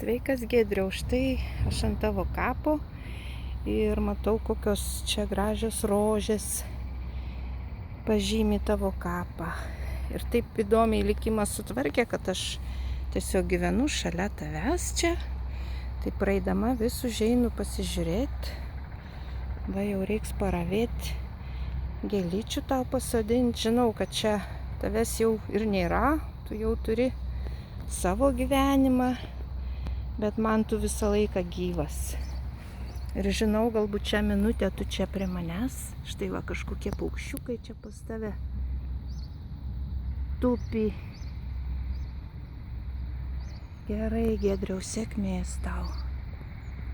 Sveikas Giedriau, štai aš ant tavo kapo ir matau, kokios čia gražios rožės pažymi tavo kapą. Ir taip įdomiai likimas sutvarkė, kad aš tiesiog gyvenu šalia tavęs čia. Tai praeidama vis užeinu pasižiūrėti. Va jau reiks paravėti, gėlyčių tau pasodinti. Žinau, kad čia tavęs jau ir nėra, tu jau turi savo gyvenimą, bet man tu visą laiką gyvas. Ir žinau, galbūt šią minutę tu čia prie manęs. Štai va kažkokie paukščiukai čia pas tave tupi. Gerai, Giedriau, sėkmės tau.